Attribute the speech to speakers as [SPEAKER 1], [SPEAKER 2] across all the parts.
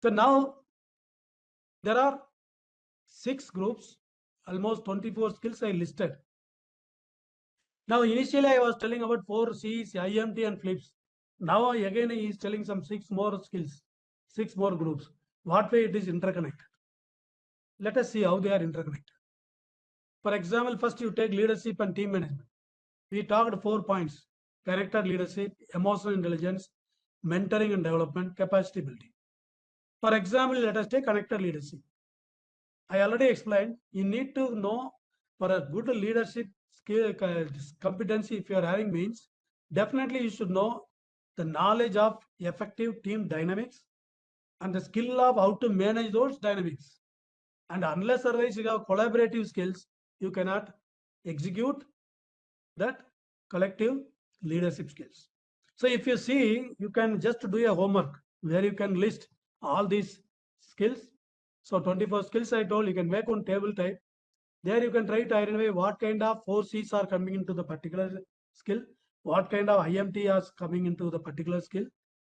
[SPEAKER 1] So now there are 6 groups, almost 24 skills I listed. Now initially I was telling about 4 C's, IMT and flips. Now again he is telling some 6 more skills, 6 more groups. What way it is interconnected? Let us see how they are interconnected. For example, first you take leadership and team management. We talked 4 points: character leadership, emotional intelligence, mentoring and development, capacity building. For example, let us take connector leadership. I already explained, you need to know for a good leadership skill competency if you are having means, definitely you should know the knowledge of effective team dynamics and the skill of how to manage those dynamics. And unless otherwise you have collaborative skills, you cannot execute that collective leadership skills. So if you see, you can just do a homework where you can list all these skills. So 24 skills I told, you can make one table type. There you can try to identify what kind of 4 C's are coming into the particular skill, what kind of IMT is coming into the particular skill,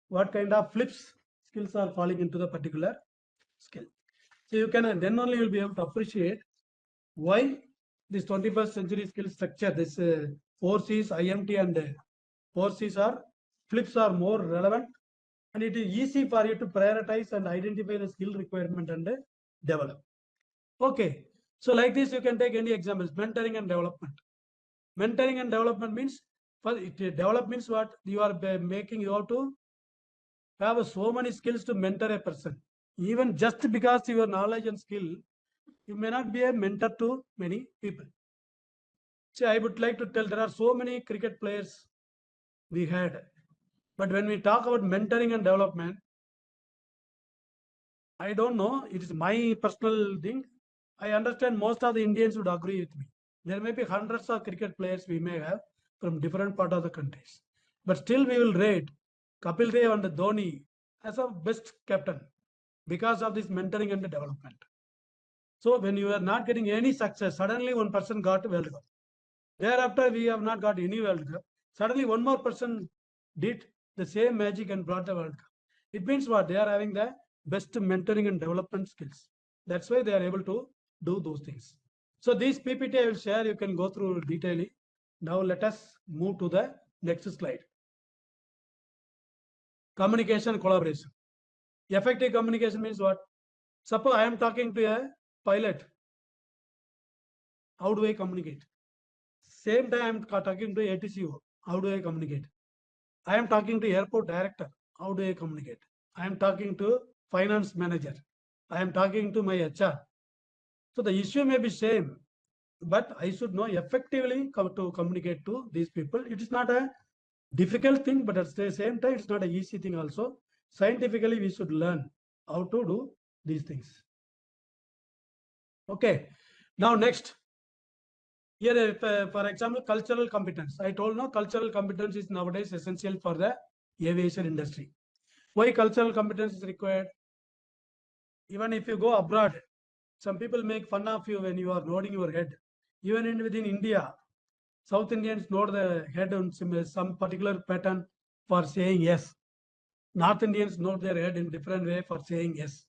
[SPEAKER 1] what kind of flips skills are falling into the particular skill. So you can, then only you will be able to appreciate why this 21st century skill structure, this 4 C's, IMT and 4 C's are flips are more relevant, and it is easy for you to prioritize and identify the skill requirement and develop. Okay, so like this you can take any examples. Mentoring and development. Mentoring and development means, for it develop means what you are making, you have to have so many skills to mentor a person. Even just because your knowledge and skill, you may not be a mentor to many people. See, I would like to tell, there are so many cricket players we had, but when we talk about mentoring and development, I don't know, it is my personal thing. I understand most of the Indians would agree with me. There may be hundreds of cricket players we may have from different part of the countries, but still we will rate Kapil Dev and Dhoni as a best captain because of this mentoring and development. So when you are not getting any success, suddenly one person got World Cup. Thereafter, we have not got any World Cup. Suddenly, one more person did the same magic and brought the World Cup. It means what? They are having the best mentoring and development skills. That's why they are able to do those things. So these PPT I will share. You can go through detailing. Now let us move to the next slide. Communication collaboration. Effective communication means what? Suppose I am talking to a pilot. How do I communicate? Same time I am talking to ATCO. How do I communicate? I am talking to airport director. How do I communicate? I am talking to finance manager. I am talking to my HR. So the issue may be same, but I should know effectively to communicate to these people. It is not a difficult thing, but at the same time, it's not an easy thing also. Scientifically, we should learn how to do these things. Okay. Now next, here, for example, cultural competence. I told no, cultural competence is nowadays essential for the aviation industry. Why cultural competence is required? Even if you go abroad, some people make fun of you when you are nodding your head. Even within India, South Indians nod the head on some particular pattern for saying yes. North Indians nod their head in different way for saying yes.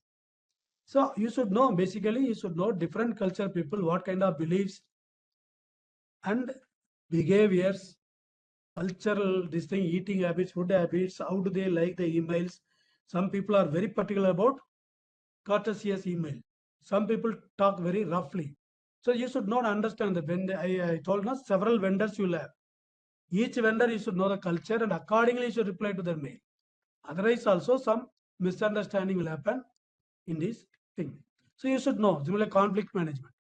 [SPEAKER 1] So you should know, basically, you should know different culture people, what kind of beliefs and behaviors, cultural, this thing, eating habits, food habits, how do they like the emails. Some people are very particular about courteous email. Some people talk very roughly. So you should not understand that when I told you several vendors you will have. Each vendor you should know the culture and accordingly you should reply to their mail. Otherwise also some misunderstanding will happen in this thing. So you should know, similarly conflict management,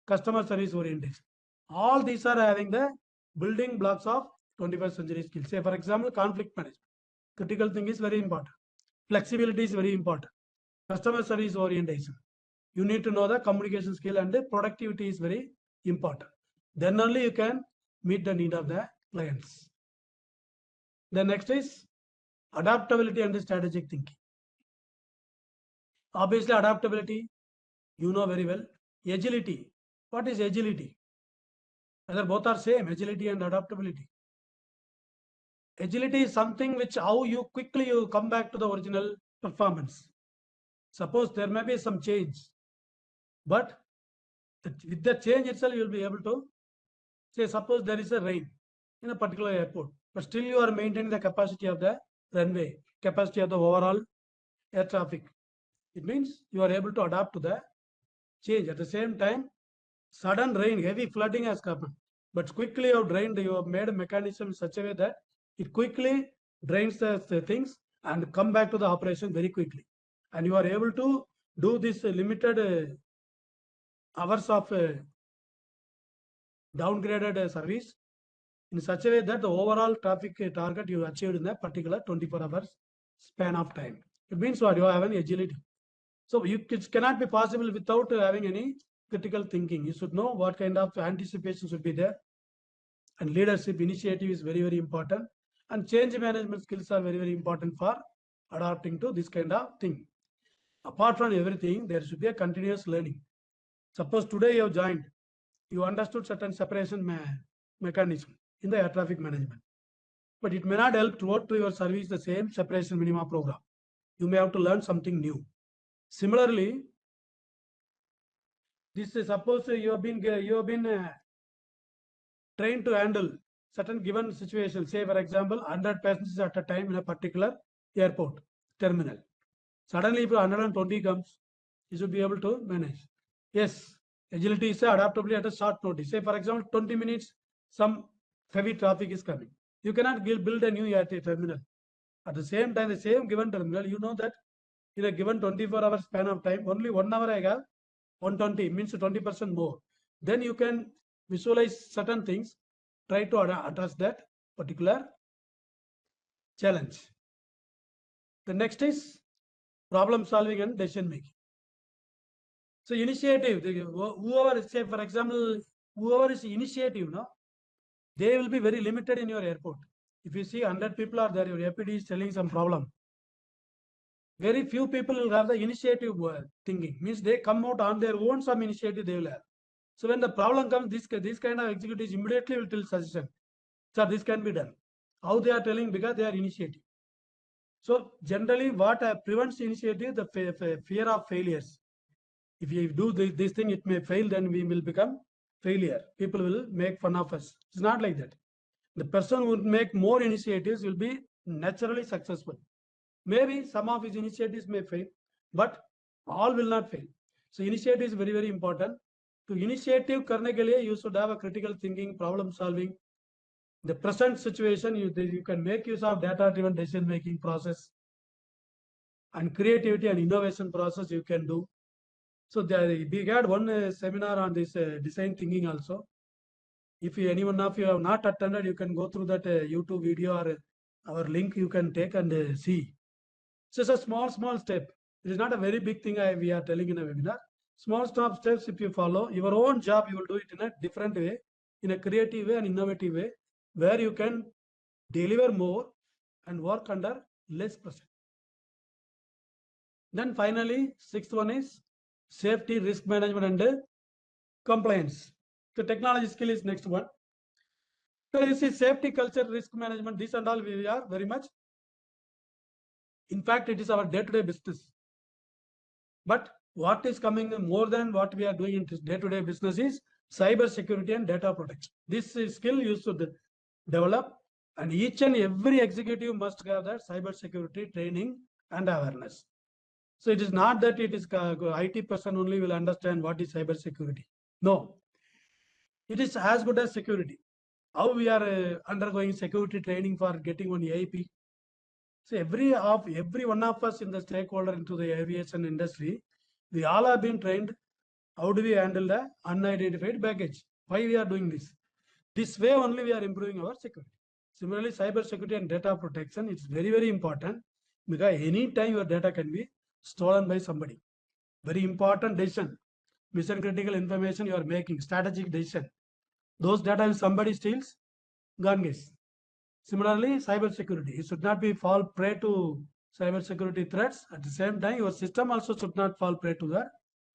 [SPEAKER 1] customer service orientation. All these are having the building blocks of 21st century skills. Say for example, conflict management. Critical thing is very important. Flexibility is very important. Customer service orientation. You need to know the communication skill, and the productivity is very important. Then only you can meet the need of the clients. The next is adaptability and strategic thinking. Obviously, adaptability, you know very well. Agility. What is agility? Whether both are same, agility and adaptability. Agility is something which how you quickly you come back to the original performance. Suppose there may be some change, but with the change itself, you will be able to say, suppose there is a rain in a particular airport, but still you are maintaining the capacity of the runway, capacity of the overall air traffic. It means you are able to adapt to the change. At the same time, sudden rain, heavy flooding has happened, but quickly you have drained, you have made a mechanism in such a way that it quickly drains the things and come back to the operation very quickly. And you are able to do this limited hours of downgraded service in such a way that the overall traffic target you achieved in a particular 24 hours span of time. It means what? You have an agility. So it cannot be possible without having any critical thinking. You should know what kind of anticipation should be there. And leadership initiative is very, very important. And change management skills are very, very important for adapting to this kind of thing. Apart from everything, there should be a continuous learning. Suppose today you have joined, you understood certain separation mechanism in the air traffic management. But it may not help throughout to your service the same separation minima program. You may have to learn something new. Similarly, this is suppose you have been trained to handle certain given situation. Say for example, 100 passengers at a time in a particular airport terminal. Suddenly, if 120 comes, you should be able to manage. Yes, agility is adaptability at a short notice. Say for example, 20 minutes, some heavy traffic is coming. You cannot build a new terminal. At the same time, the same given terminal, you know that in a given 24-hour span of time, only 1 hour I have 120, means 20% more. Then you can visualize certain things, try to address that particular challenge. The next is problem solving and decision making. So initiative, whoever say for example, whoever is initiative, no, they will be very limited in your airport. If you see 100 people are there, your APD is telling some problem. Very few people will have the initiative thinking. Means they come out on their own, some initiative they will have. So when the problem comes, this kind of executives immediately will tell suggestion. So this can be done. How they are telling? Because they are initiative. So generally what prevents initiative? The fear of failures. If you do this thing, it may fail, then we will become failure. People will make fun of us. It's not like that. The person who would make more initiatives will be naturally successful. Maybe some of his initiatives may fail, but all will not fail. So initiative is very, very important. To initiative करने के लिए you should have a critical thinking, problem solving. The present situation, you can make use of data-driven decision making process, and creativity and innovation process you can do. So we had one seminar on this design thinking also. If anyone of you have not attended, you can go through that YouTube video or our link you can take and see. So it's a small step. It is not a very big thing we are telling in a webinar. Small steps, if you follow, your own job, you will do it in a different way, in a creative way and innovative way, where you can deliver more and work under less pressure. Then finally, sixth one is safety, risk management and compliance. The technology skill is next one. So you see safety culture, risk management, this and all we are very much. In fact, it is our day-to-day business. But what is coming more than what we are doing in day-to-day business is cyber security and data protection. This skill you should develop, and each and every executive must have that cyber security training and awareness. So it is not that it is IT person only will understand what is cyber security. No, it is as good as security. How we are undergoing security training for getting one AIP. So every one of us in the stakeholder into the aviation industry, we all have been trained. How do we handle the unidentified baggage? Why we are doing this? This way only we are improving our security. Similarly, cyber security and data protection, it's very, very important, because any time your data can be stolen by somebody. Very important decision. Mission critical information you are making, strategic decision. Those data if somebody steals, gone case. Similarly, cyber security. You should not be fall prey to cyber security threats. At the same time, your system also should not fall prey to the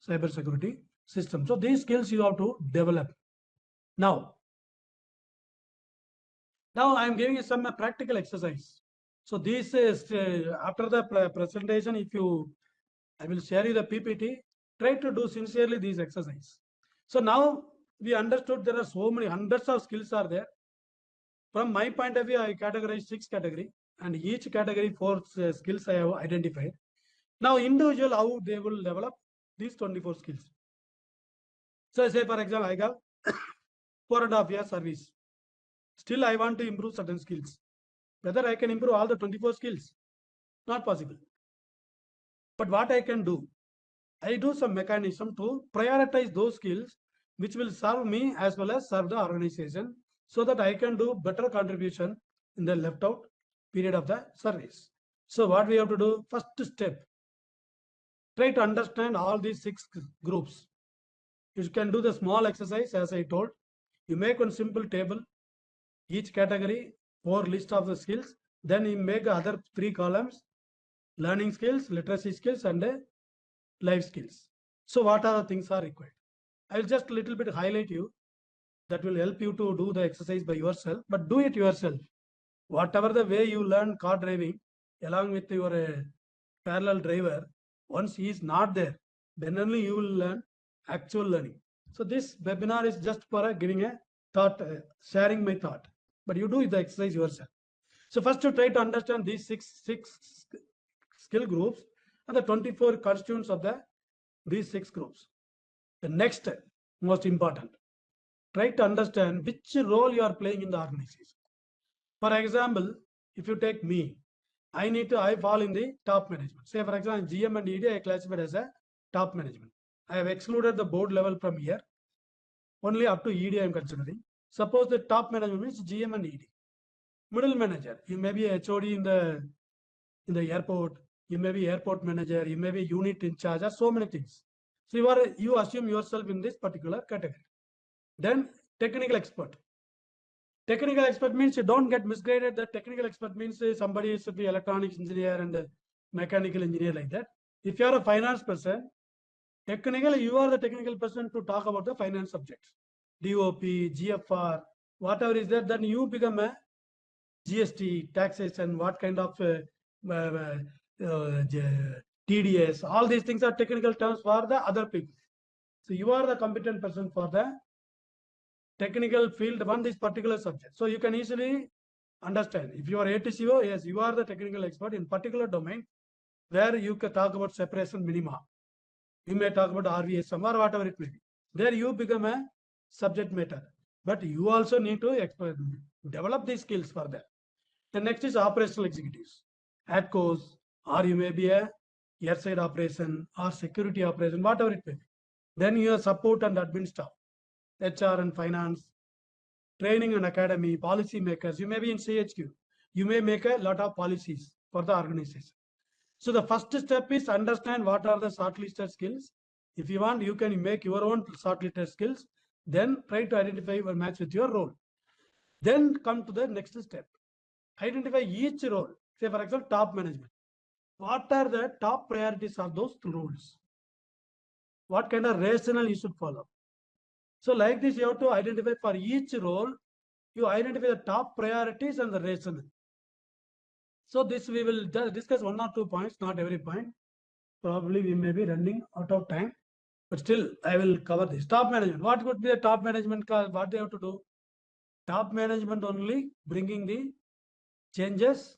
[SPEAKER 1] cyber security system. So these skills you have to develop. Now I am giving you some practical exercise. So this is after the presentation, if you I will share you the PPT. Try to do sincerely these exercises. So now we understood there are so many hundreds of skills are there. From my point of view, I categorize 6 category, and each category 4 skills I have identified. Now individual how they will develop these 24 skills. So say for example, I got 4.5 years service. Still I want to improve certain skills. Whether I can improve all the 24 skills? Not possible. But what I can do? I do some mechanism to prioritize those skills which will serve me as well as serve the organization, so that I can do better contribution in the left out period of the service. So what we have to do? First step, try to understand all these 6 groups. You can do the small exercise as I told. You make one simple table, each category 4 list of the skills. Then you make other 3 columns, learning skills, literacy skills, and life skills. So what are the things are required? I'll just a little bit highlight you. That will help you to do the exercise by yourself, but do it yourself. Whatever the way you learn car driving along with your parallel driver, once he is not there, then only you will learn actual learning. So this webinar is just for giving a thought, sharing my thought, but you do the exercise yourself. So first you try to understand these six skill groups and the 24 constituents of these 6 groups. The next most important, try to understand which role you are playing in the organization. For example, if you take me, I fall in the top management. Say for example, GM and ED I classified as a top management. I have excluded the board level from here. Only up to ED I am considering. Suppose the top management means GM and ED. Middle manager, you may be HOD in the airport, you may be airport manager, you may be unit in charge, or so many things. So you assume yourself in this particular category. Then technical expert. Technical expert means you don't get misguided. The technical expert means somebody should be electronics engineer and mechanical engineer like that. If you are a finance person, technically you are the technical person to talk about the finance subjects. DOP, GFR, whatever is there, then you become a GST, taxation, what kind of TDS, all these things are technical terms for the other people. So you are the competent person for the technical field on this particular subject. So you can easily understand. If you are ATCO, yes, you are the technical expert in particular domain where you can talk about separation minima. You may talk about RVSM or whatever it may be. There you become a subject matter. But you also need to develop these skills for that. The next is operational executives. ATCOs, or you may be a airside operation or security operation, whatever it may be. Then you have support and admin staff, HR and finance, training and academy, policy makers. You may be in CHQ. You may make a lot of policies for the organization. So the first step is understand what are the shortlisted skills. If you want, you can make your own shortlisted skills. Then try to identify or match with your role. Then come to the next step. Identify each role. Say for example, top management. What are the top priorities of those roles? What kind of rationale you should follow? So like this, you have to identify for each role, you identify the top priorities and the rationale. So this we will discuss 1 or 2 points, not every point. Probably we may be running out of time, but still I will cover this. Top management. What would be the top management? What they have to do? Top management only bringing the changes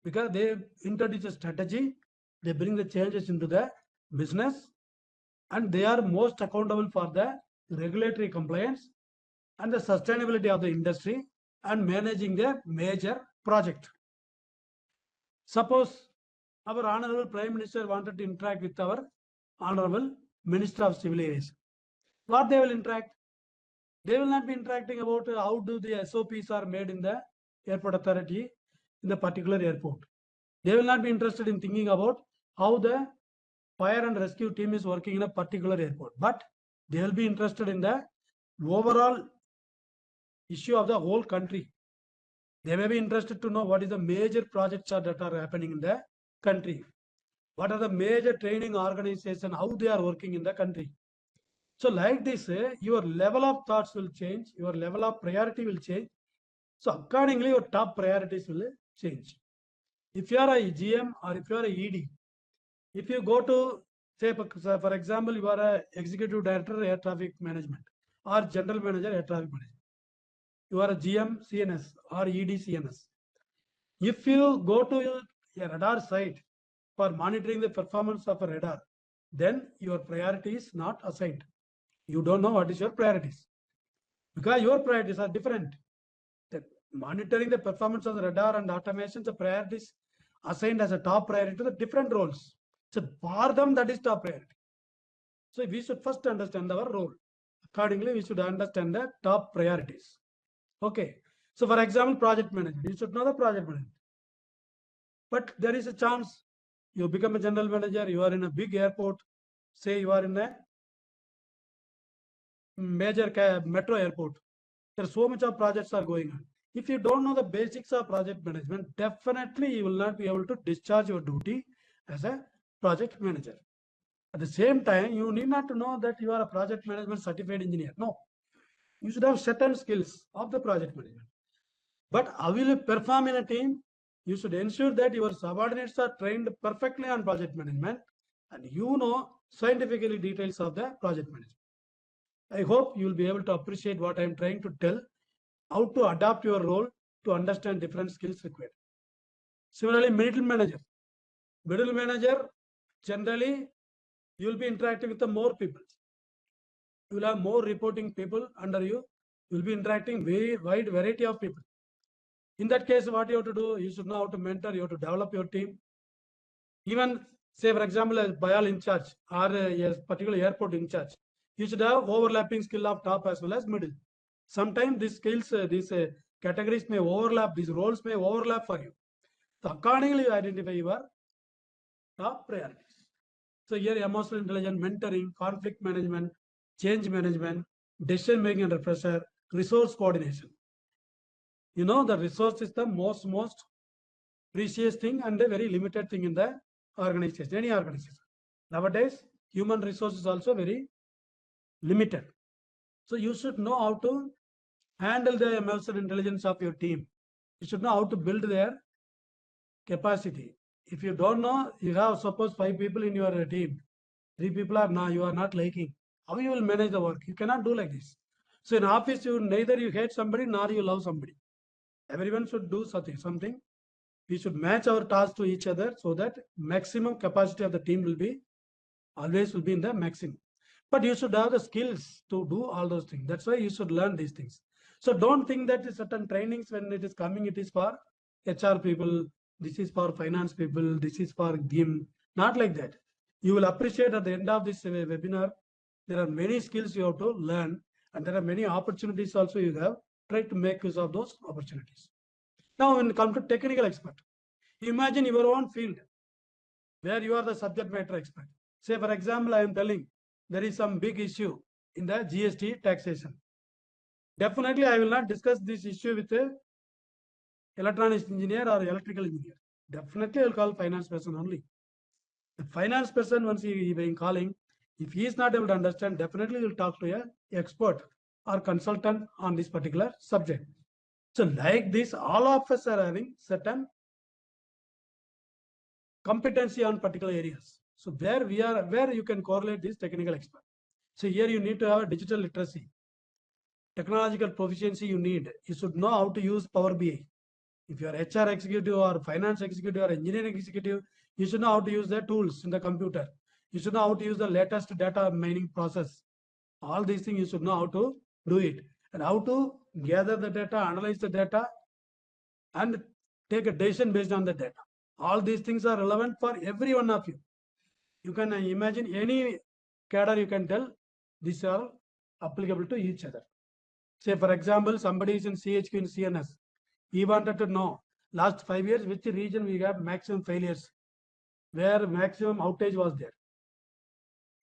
[SPEAKER 1] because they introduce a strategy. They bring the changes into the business, and they are most accountable for the regulatory compliance and the sustainability of the industry and managing the major project. Suppose our Honorable Prime Minister wanted to interact with our Honorable Minister of Civil Aviation. What they will interact? They will not be interacting about how do the SOPs are made in the airport authority in the particular airport. They will not be interested in thinking about how the fire and rescue team is working in a particular airport, but they will be interested in the overall issue of the whole country. They may be interested to know what is the major projects that are happening in the country. What are the major training organization, how they are working in the country. So like this, your level of thoughts will change, your level of priority will change. So accordingly, your top priorities will change. If you are a GM or if you are a ED, if you go to Say, for example, you are a executive director air traffic management or general manager air traffic management. You are a GM CNS or ED CNS. If you go to a radar site for monitoring the performance of a radar, then your priority is not assigned. You don't know what is your priorities because your priorities are different. The monitoring the performance of the radar and automation, the priorities assigned as a top priority to the different roles. So for them, that is top priority. So we should first understand our role. Accordingly, we should understand the top priorities. Okay. So for example, project management. You should know the project management. But there is a chance you become a general manager, you are in a big airport, say you are in a major metro airport. There are so much of projects are going on. If you don't know the basics of project management, definitely you will not be able to discharge your duty as a project manager. At the same time, you need not to know that you are a project management certified engineer. No, you should have certain skills of the project management. But how will you perform in a team? You should ensure that your subordinates are trained perfectly on project management and you know scientifically details of the project management. I hope you will be able to appreciate what I am trying to tell, how to adapt your role to understand different skills required. Similarly, middle manager. Middle manager, generally, you will be interacting with the more people. You will have more reporting people under you. You will be interacting very wide variety of people. In that case, what you have to do, you should know how to mentor, you have to develop your team. Even say, for example, a bial in charge or a particular airport in charge, you should have overlapping skill of top as well as middle. Sometimes these skills, these categories may overlap, these roles may overlap for you. So accordingly, you identify your top priorities. So here, emotional intelligence, mentoring, conflict management, change management, decision making under pressure, resource coordination. You know, the resource is the most precious thing and a very limited thing in the organization, any organization. Nowadays, human resource is also very limited. So you should know how to handle the emotional intelligence of your team. You should know how to build their capacity. If you don't know, you have suppose 5 people in your team. 3 people are now you are not liking. How you will manage the work? You cannot do like this. So in office, you neither you hate somebody nor you love somebody. Everyone should do something. We should match our tasks to each other so that maximum capacity of the team will be always will be in the maximum. But you should have the skills to do all those things. That's why you should learn these things. So don't think that certain trainings when it is coming, it is for HR people, this is for finance people, this is for GIM. Not like that. You will appreciate at the end of this webinar, there are many skills you have to learn and there are many opportunities also you have. Try to make use of those opportunities. Now, when it comes to technical expert, imagine your own field where you are the subject matter expert. Say, for example, I am telling there is some big issue in the GST taxation. Definitely, I will not discuss this issue with a electronics engineer or electrical engineer. Definitely, I will call finance person only. The finance person, once he being calling, if he is not able to understand, definitely he will talk to a expert or consultant on this particular subject. So like this, all of us are having certain competency on particular areas. So where you can correlate this technical expert. So here you need to have a digital literacy, technological proficiency you need. You should know how to use Power BI. If you are HR executive or finance executive or engineering executive, you should know how to use the tools in the computer. You should know how to use the latest data mining process. All these things you should know how to do it and how to gather the data, analyze the data, and take a decision based on the data. All these things are relevant for every one of you. You can imagine any cadre you can tell, these are applicable to each other. Say, for example, somebody is in CHQ in CNS. He wanted to know last 5 years which region we have maximum failures, where maximum outage was there.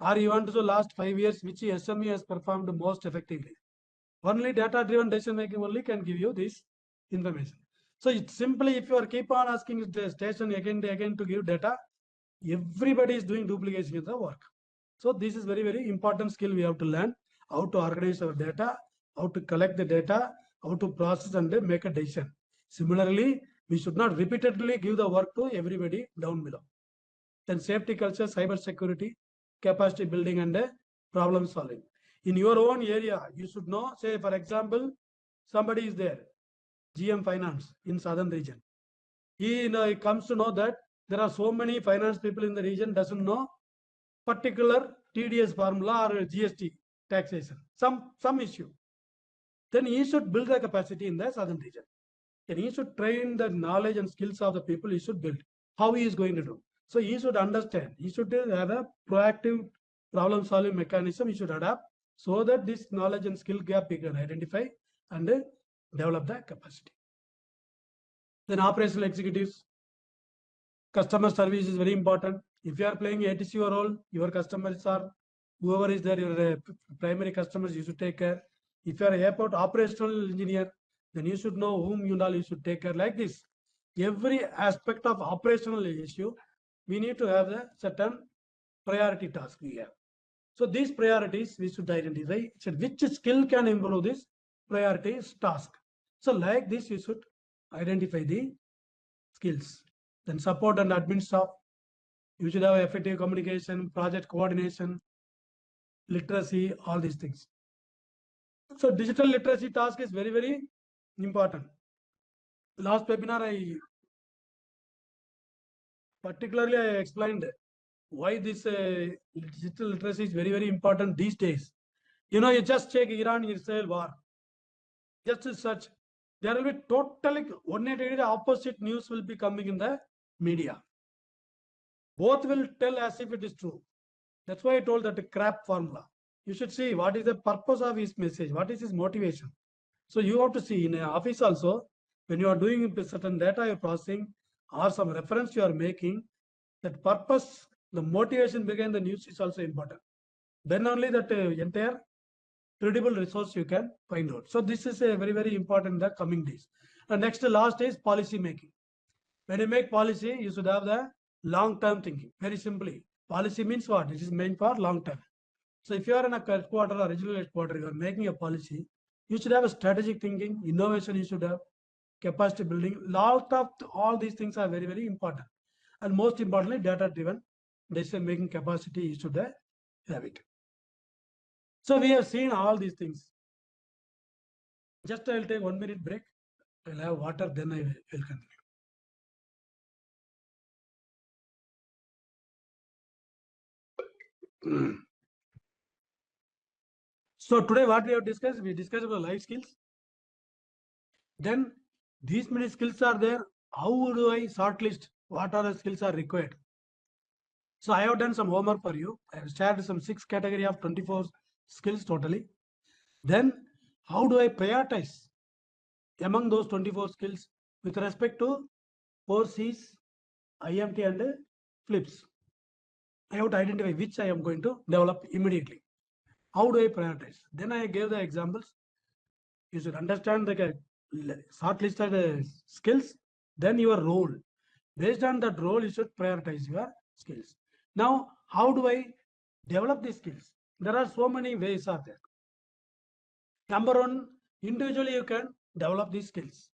[SPEAKER 1] Or you want to know last 5 years which SME has performed most effectively. Only data-driven decision making only can give you this information. So it's simply if you are keep on asking the station again and again to give data, everybody is doing duplication of the work. So this is very important skill we have to learn, how to organize our data, how to collect the data, how to process and make a decision. Similarly, we should not repeatedly give the work to everybody down below. Then safety culture, cyber security. capacity building and problem solving. In your own area, you should know, say for example, somebody is there, GM Finance in southern region. He comes to know that there are so many finance people in the region doesn't know particular TDS formula or GST taxation, some issue. Then he should build the capacity in the southern region. Then he should train the knowledge and skills of the people he should build. How he is going to do. So he should understand. He should have a proactive problem solving mechanism. He should adapt so that this knowledge and skill gap we can identify and develop the capacity. Then operational executives, customer service is very important. If you are playing ATCO role, your customers are whoever is there, your primary customers you should take care. If you are an airport operational engineer, then you should know whom you should take care. Like this, every aspect of operational issue, we need to have a certain priority task we have. So these priorities we should identify. So which skill can improve this priority task. So like this, you should identify the skills. Then support and admin staff. You should have effective communication, project coordination, literacy, all these things. So digital literacy task is very, very important. Last webinar, I particularly explained why this digital literacy is very, very important these days. You just check Iran-Israel war. Just search. There will be totally 180 opposite news will be coming in the media. Both will tell as if it is true. That's why I told that crap formula. You should see what is the purpose of his message, what is his motivation. So you have to see in an office also, when you are doing certain data you're processing or some reference you are making, that purpose, the motivation behind the news is also important. Then only that entire credible resource you can find out. So this is a very, very important in the coming days. And next, last is policy making. When you make policy, you should have the long-term thinking. Very simply, policy means what? It is meant for long term. So if you are in a headquarter or regional headquarter, you are making a policy, you should have a strategic thinking, innovation you should have, capacity building. Lot of all these things are very, very important. And most importantly, data-driven decision-making capacity you should have it. So we have seen all these things. Just I will take 1 minute break. I'll have water, then I will continue. So today what we have discussed, we discussed about life skills. Then these many skills are there. How do I shortlist what are the skills are required? So I have done some homework for you. I have shared some 6 category of 24 skills totally. Then how do I prioritize among those 24 skills with respect to 4 C's, IMT and flips? I have to identify which I am going to develop immediately. How do I prioritize? Then I gave the examples. You should understand the shortlisted skills, then your role. Based on that role, you should prioritize your skills. Now, how do I develop these skills? There are so many ways are there. Number one, individually you can develop these skills.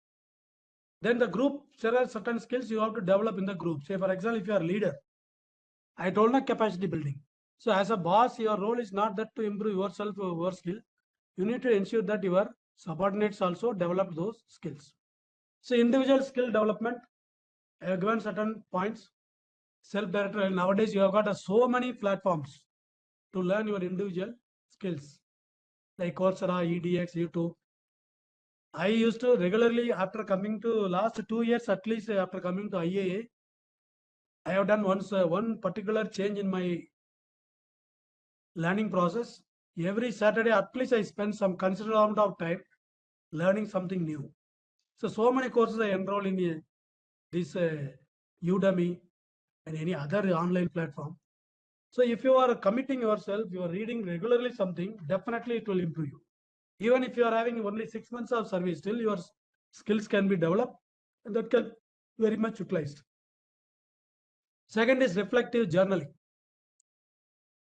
[SPEAKER 1] Then the group, there are certain skills you have to develop in the group. Say for example, if you are a leader, I told you capacity building. So as a boss, your role is not that to improve yourself or your skill. You need to ensure that your subordinates also develop those skills. So individual skill development, I have given certain points. Self-directed, nowadays you have got so many platforms to learn your individual skills like Coursera, EDX, YouTube. I used to regularly, after coming to last 2 years at least, after coming to IAA, I have done once one particular change in my learning process. Every Saturday at least I spend some considerable amount of time learning something new. So many courses I enroll in this Udemy and any other online platform. So if you are committing yourself, you are reading regularly something, definitely it will improve you. Even if you are having only 6 months of service, still your skills can be developed and that can very much utilized. Second is reflective journaling.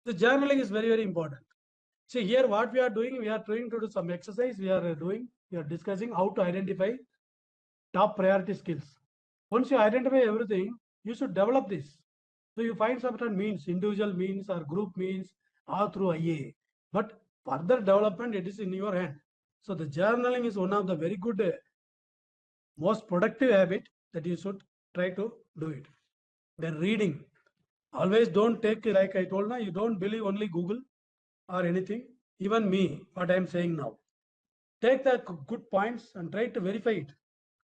[SPEAKER 1] The journaling is very, very important. See here what we are doing, we are trying to do some exercise, we are discussing how to identify top priority skills. Once you identify everything, you should develop this. So you find certain means, individual means or group means or through IA. But further development, it is in your hand. So the journaling is one of the very good, most productive habit that you should try to do it. Then reading. Always don't take, like I told now, you don't believe only Google or anything, even me, what I am saying now. Take the good points and try to verify it.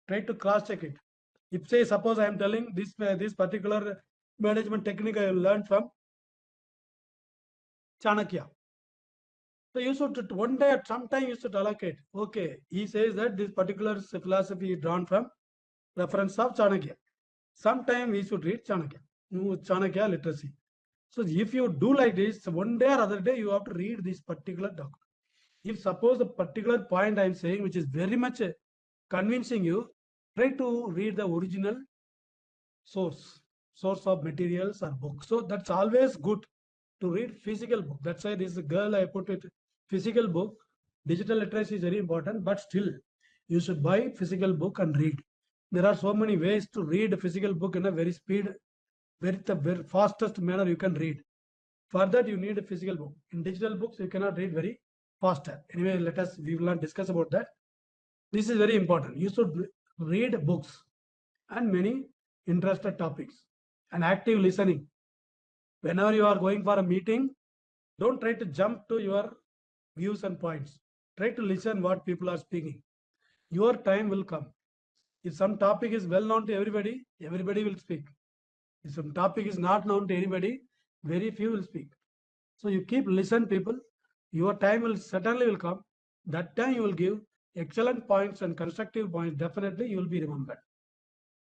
[SPEAKER 1] Try to cross check it. If say suppose I am telling this particular management technique I learned from Chanakya. So you should one day at some time you should allocate. Okay, he says that this particular philosophy is drawn from reference of Chanakya. Sometime we should read Chanakya, Chanakya literacy. So if you do like this, one day or other day you have to read this particular document. If suppose the particular point I am saying, which is very much convincing you, try to read the original source of materials or books. So that's always good to read physical book. That's why this girl I put it physical book. Digital literacy is very important, but still you should buy physical book and read. There are so many ways to read a physical book in a very speed, very fastest manner you can read. For that you need a physical book. In digital books you cannot read very faster. Anyway, we will not discuss about that. This is very important. You should read books and many interested topics and active listening. Whenever you are going for a meeting, don't try to jump to your views and points. Try to listen what people are speaking. Your time will come. If some topic is well known to everybody, everybody will speak. If some topic is not known to anybody, very few will speak. So you keep listen people. Your time will certainly will come. That time you will give excellent points and constructive points. Definitely you will be remembered.